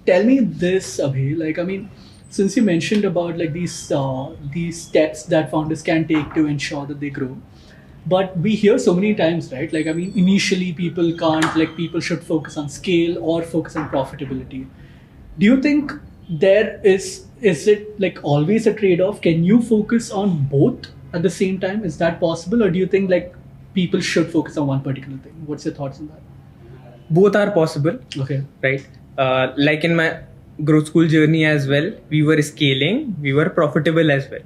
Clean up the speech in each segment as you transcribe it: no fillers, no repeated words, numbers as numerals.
Tell me this, Abhi. Like, I mean, since you mentioned about like these steps that founders can take to ensure that they grow, but we hear so many times, right? Like, I mean, initially people can't. Like, people should focus on scale or focus on profitability. Do you think there is it like always a trade-off? Can you focus on both at the same time? Is that possible, or do you think like people should focus on one particular thing? What's your thoughts on that? Both are possible, Okay. right? Like in my growth school journey as well, we were scaling, we were profitable as well.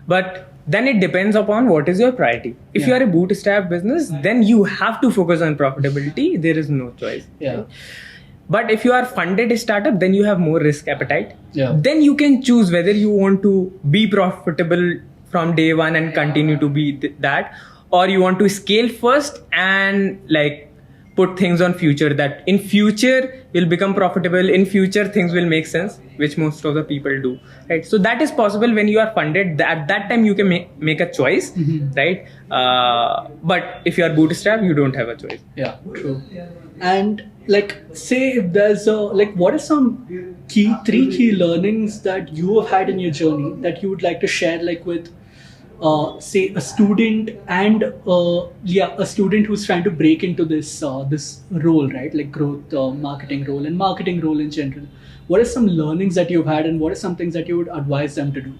But then it depends upon what is your priority. If you Yeah. are a bootstrap business, then you have to focus on profitability. There is no choice. Yeah. But if you are funded startup, then you have more risk appetite. Yeah. Then you can choose whether you want to be profitable from day one and continue to be that, or you want to scale first and like put things on future, that in future will become profitable, in future things will make sense, which most of the people do, right? So that is possible when you are funded. At that time you can make a choice, right? But if you are bootstrap, you don't have a choice. Yeah, true. And like, say if there's a like, what are some three key learnings that you have had in your journey that you would like to share, like with, say, a student and a student who's trying to break into this role, right? Like growth marketing role and marketing role in general. What are some learnings that you've had, and what are some things that you would advise them to do?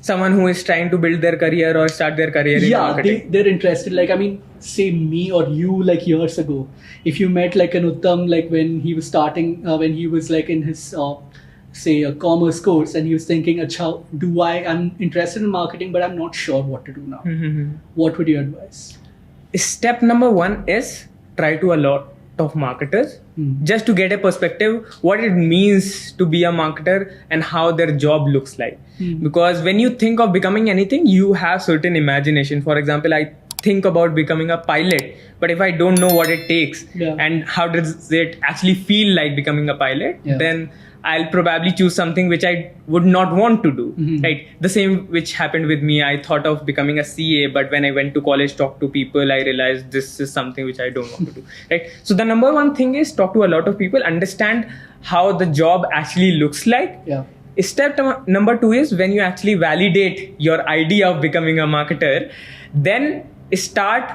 Someone who is trying to build their career or start their career in marketing. They're interested. Like, I mean, say me or you, like years ago, if you met like an Uttam, like when he was starting, when he was like in his, say, a commerce course, and he was thinking, Acha, I'm interested in marketing, but I'm not sure what to do now. What would you advise? Step number one is try to a lot of marketers just to get a perspective what it means to be a marketer and how their job looks like. Because when you think of becoming anything, you have certain imagination. For example, I think about becoming a pilot, but if I don't know what it takes and how does it actually feel like becoming a pilot, then I'll probably choose something which I would not want to do, right? The same which happened with me. I thought of becoming a CA, but when I went to college, talked to people, I realized this is something which I don't want to do, right? So the number one thing is talk to a lot of people, understand how the job actually looks like. Yeah. Step number two is when you actually validate your idea of becoming a marketer, then start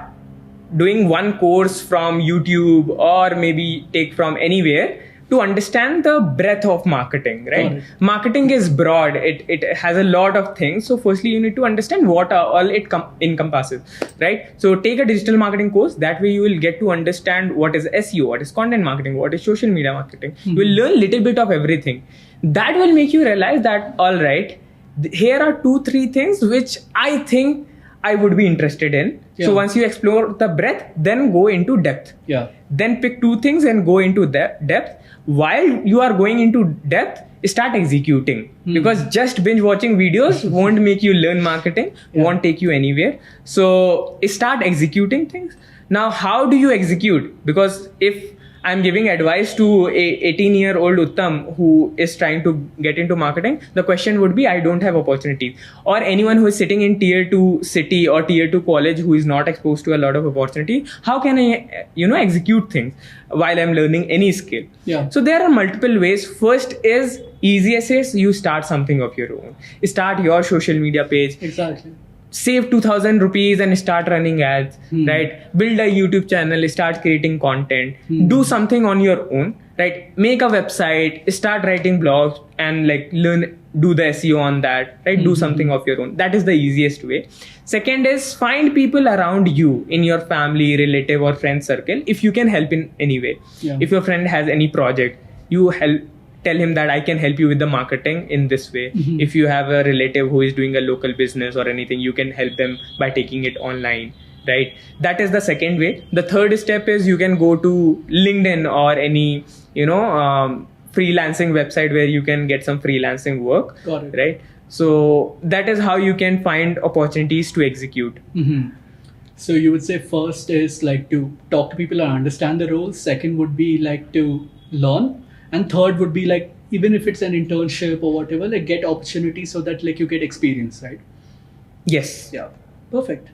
doing one course from YouTube or maybe take from anywhere to understand the breadth of marketing, right? Marketing is broad. It has a lot of things. So firstly, you need to understand what all it encompasses, right? So take a digital marketing course. That way you will get to understand what is SEO, what is content marketing, what is social media marketing. You will learn a little bit of everything. That will make you realize that, all right, here are 2-3 things which I think I would be interested in. So once you explore the breadth, then go into depth. Then pick 2 things and go into depth. While you are going into depth, start executing. Because just binge watching videos won't make you learn marketing, won't take you anywhere. So start executing things. Now, how do you execute? Because if I'm giving advice to a 18-year-old Uttam who is trying to get into marketing, the question would be, I don't have opportunities. Or anyone who is sitting in tier 2 city or tier 2 college who is not exposed to a lot of opportunity, how can I, execute things while I'm learning any skill? So there are multiple ways. First is, easiest is you start something of your own. Start your social media page. Exactly. Save 2,000 rupees and start running ads, right? Build a YouTube channel, start creating content, do something on your own, right? Make a website, start writing blogs and like do the SEO on that, right? Do something of your own. That is the easiest way. Second is find people around you in your family, relative or friend circle. If you can help in any way, if your friend has any project, you tell him that I can help you with the marketing in this way. If you have a relative who is doing a local business or anything, you can help them by taking it online, right? That is the second way. The third step is you can go to LinkedIn or any, freelancing website where you can get some freelancing work, right? So that is how you can find opportunities to execute. So you would say first is like to talk to people and understand the roles. Second would be like to learn. And third would be like, even if it's an internship or whatever, like get opportunities so that like you get experience, right? Yes. Yeah. Perfect.